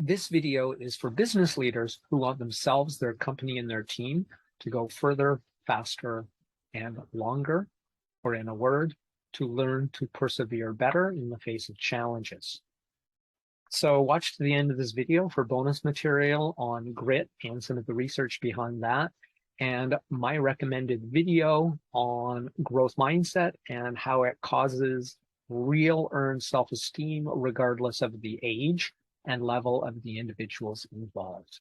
This video is for business leaders who want themselves, their company, and their team to go further, faster, and longer, or in a word, to learn to persevere better in the face of challenges. So watch to the end of this video for bonus material on grit and some of the research behind that, and my recommended video on growth mindset and how it causes real earned self-esteem regardless of the age and level of the individuals involved.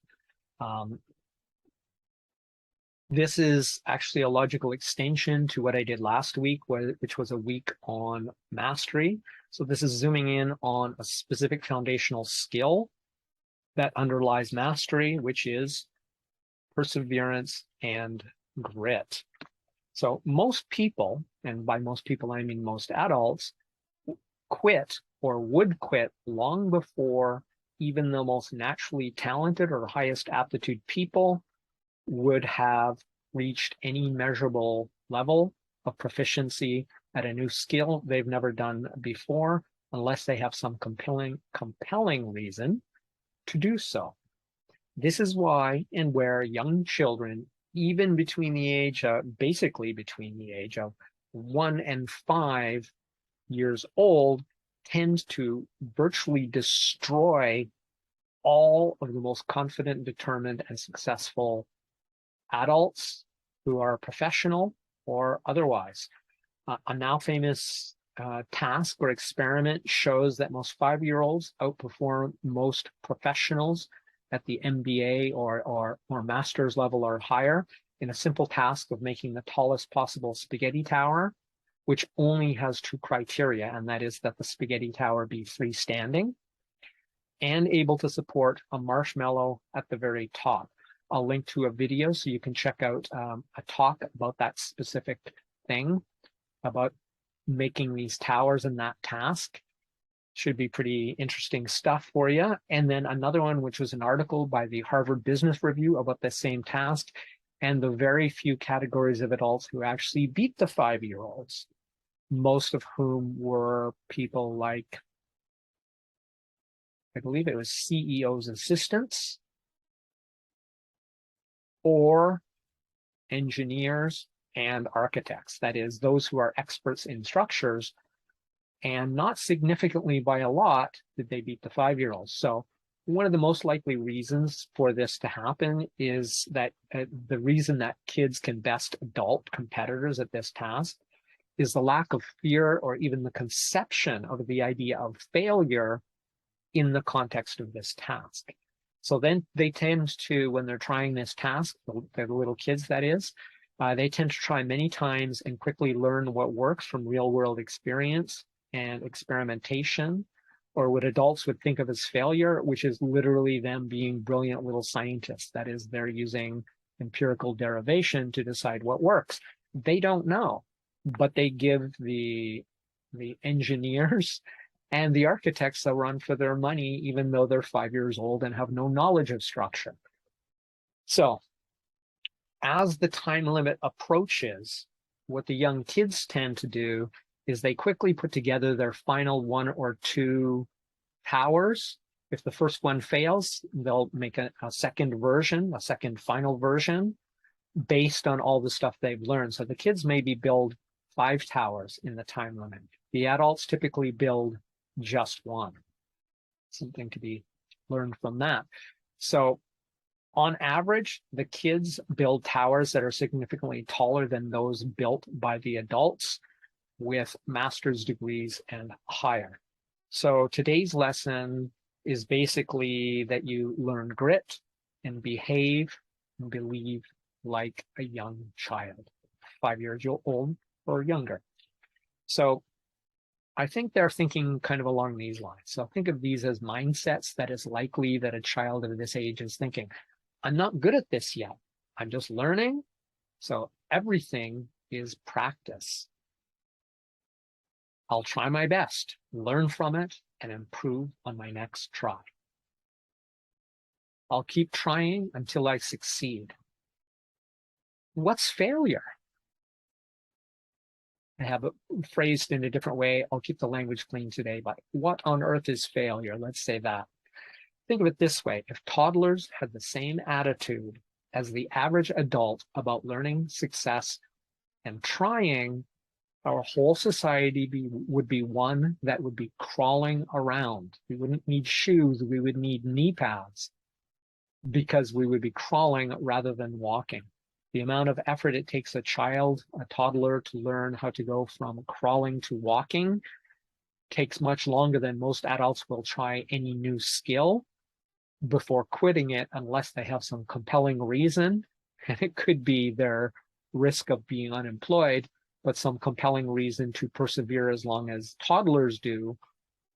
This is actually a logical extension to what I did last week, which was a week on mastery. So this is zooming in on a specific foundational skill that underlies mastery, which is perseverance and grit. So most people, and by most people I mean most adults, quit or would quit long before even the most naturally talented or highest aptitude people would have reached any measurable level of proficiency at a new skill they've never done before, unless they have some compelling reason to do so. This is why and where young children, even between the age of, basically between the age of 1 and 5 years old, tend to virtually destroy all of the most confident, determined, and successful adults who are professional or otherwise. A now famous task or experiment shows that most 5-year-olds outperform most professionals at the MBA or master's level or higher in a simple task of making the tallest possible spaghetti tower, which only has 2 criteria, and that is that the spaghetti tower be freestanding and able to support a marshmallow at the very top. I'll link to a video so you can check out a talk about that specific thing, about making these towers and that task. Should be pretty interesting stuff for you. And then another one, which was an article by the Harvard Business Review about the same task, and the very few categories of adults who actually beat the 5-year-olds, most of whom were people like, I believe it was CEO's assistants or engineers and architects. That is, those who are experts in structures, and not significantly by a lot did they beat the 5-year-olds. So one of the most likely reasons for this to happen is that the reason that kids can best adult competitors at this task is the lack of fear or even the conception of the idea of failure in the context of this task. So then they tend to, when they're trying this task, the little kids that is, they tend to try many times and quickly learn what works from real world experience and experimentation, or what adults would think of as failure, which is literally them being brilliant little scientists. That is, they're using empirical derivation to decide what works. They don't know, but they give the engineers and the architects a run for their money, even though they're 5 years old and have no knowledge of structure. So as the time limit approaches, what the young kids tend to do is they quickly put together their final 1 or 2 towers. If the first one fails, they'll make a second version, a second final version, based on all the stuff they've learned. So the kids maybe build 5 towers in the time limit. The adults typically build just 1. Something to be learned from that. So on average, the kids build towers that are significantly taller than those built by the adults with master's degrees and higher. So today's lesson is basically that you learn grit and behave and believe like a young child, 5 years old or younger. So I think they're thinking kind of along these lines. So think of these as mindsets that is likely that a child of this age is thinking. I'm not good at this yet. I'm just learning. So everything is practice. I'll try my best, learn from it, and improve on my next try. I'll keep trying until I succeed. What's failure? I have it phrased in a different way. I'll keep the language clean today, but what on earth is failure? Let's say that. Think of it this way. If toddlers had the same attitude as the average adult about learning, success, and trying, our whole society would be one that would be crawling around. We wouldn't need shoes. We would need knee pads because we would be crawling rather than walking. The amount of effort it takes a toddler, to learn how to go from crawling to walking takes much longer than most adults will try any new skill before quitting it unless they have some compelling reason. And it could be their risk of being unemployed, but some compelling reason to persevere as long as toddlers do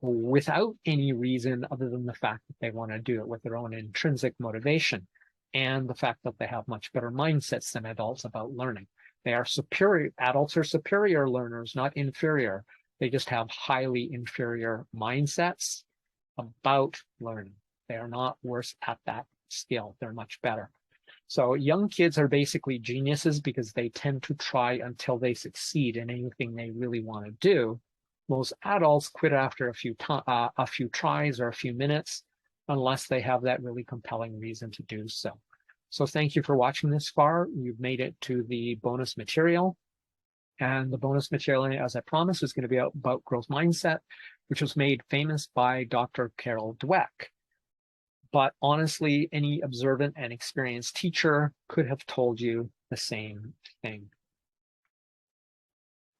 without any reason other than the fact that they want to do it with their own intrinsic motivation and the fact that they have much better mindsets than adults about learning. They are superior. Adults are superior learners, not inferior. They just have highly inferior mindsets about learning. They are not worse at that skill. They're much better. So young kids are basically geniuses because they tend to try until they succeed in anything they really want to do. Most adults quit after a few tries or a few minutes unless they have that really compelling reason to do so. So thank you for watching this far. You've made it to the bonus material. And the bonus material, as I promised, is going to be about growth mindset, which was made famous by Dr. Carol Dweck. But honestly, any observant and experienced teacher could have told you the same thing.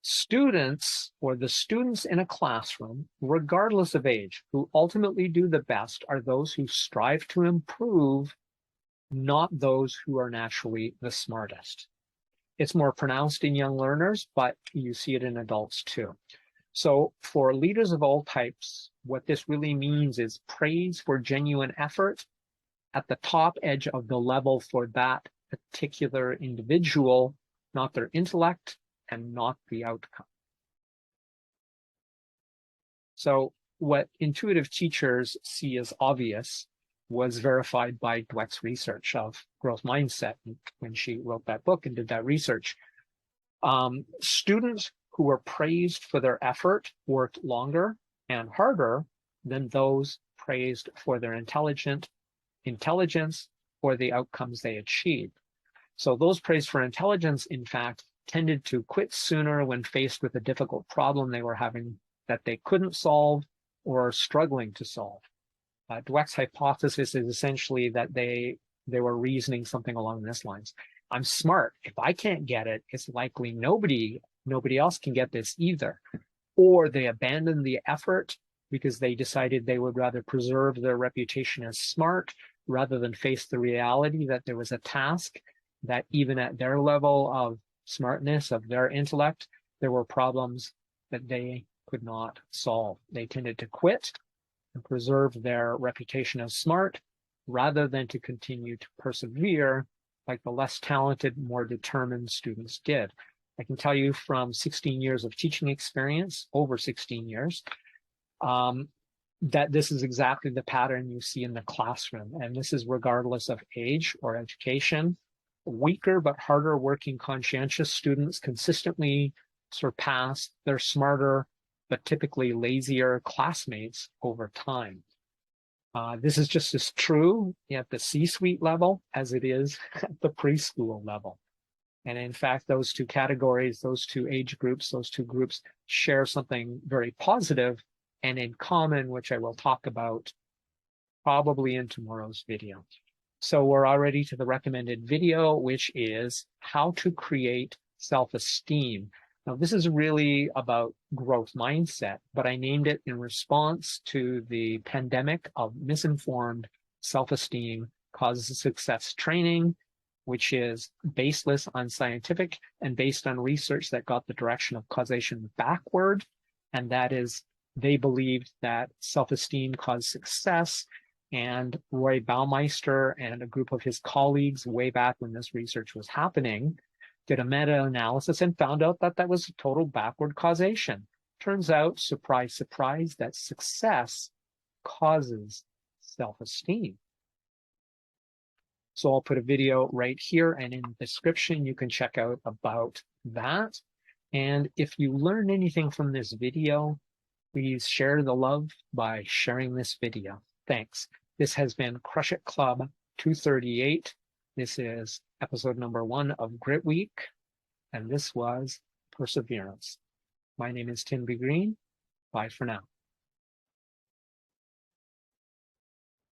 Students, or the students in a classroom, regardless of age, who ultimately do the best are those who strive to improve, not those who are naturally the smartest. It's more pronounced in young learners, but you see it in adults too. So for leaders of all types, what this really means is praise for genuine effort at the top edge of the level for that particular individual, not their intellect and not the outcome. So what intuitive teachers see as obvious was verified by Dweck's research of growth mindset when she wrote that book and did that research. Students who were praised for their effort worked longer and harder than those praised for their intelligence or the outcomes they achieved. So those praised for intelligence, in fact, tended to quit sooner when faced with a difficult problem they were having that they couldn't solve or struggling to solve. Dweck's hypothesis is essentially that they were reasoning something along this lines. I'm smart. If I can't get it, it's likely nobody else can get this either. Or they abandoned the effort because they decided they would rather preserve their reputation as smart rather than face the reality that there was a task that even at their level of smartness, of their intellect, there were problems that they could not solve. They tended to quit and preserve their reputation as smart rather than to continue to persevere like the less talented, more determined students did. I can tell you from 16 years of teaching experience, over 16 years, that this is exactly the pattern you see in the classroom. And this is regardless of age or education. Weaker but harder working conscientious students consistently surpass their smarter but typically lazier classmates over time. This is just as true at the C-suite level as it is at the preschool level. And in fact, those two categories, those two age groups, those two groups share something very positive and in common, which I will talk about probably in tomorrow's video. So we're already to the recommended video, which is how to create self-esteem. Now, this is really about growth mindset, but I named it in response to the pandemic of misinformed self-esteem causes success training, which is baseless, unscientific, and based on research that got the direction of causation backward. And that is, they believed that self-esteem caused success. And Roy Baumeister and a group of his colleagues way back when this research was happening did a meta-analysis and found out that that was a total backward causation. Turns out, surprise, surprise, that success causes self-esteem. So I'll put a video right here, and in the description, you can check out about that. And if you learn anything from this video, please share the love by sharing this video. Thanks. This has been Crush It Club 238. This is episode number 1 of Grit Week, and this was Perseverance. My name is Tim B. Green. Bye for now.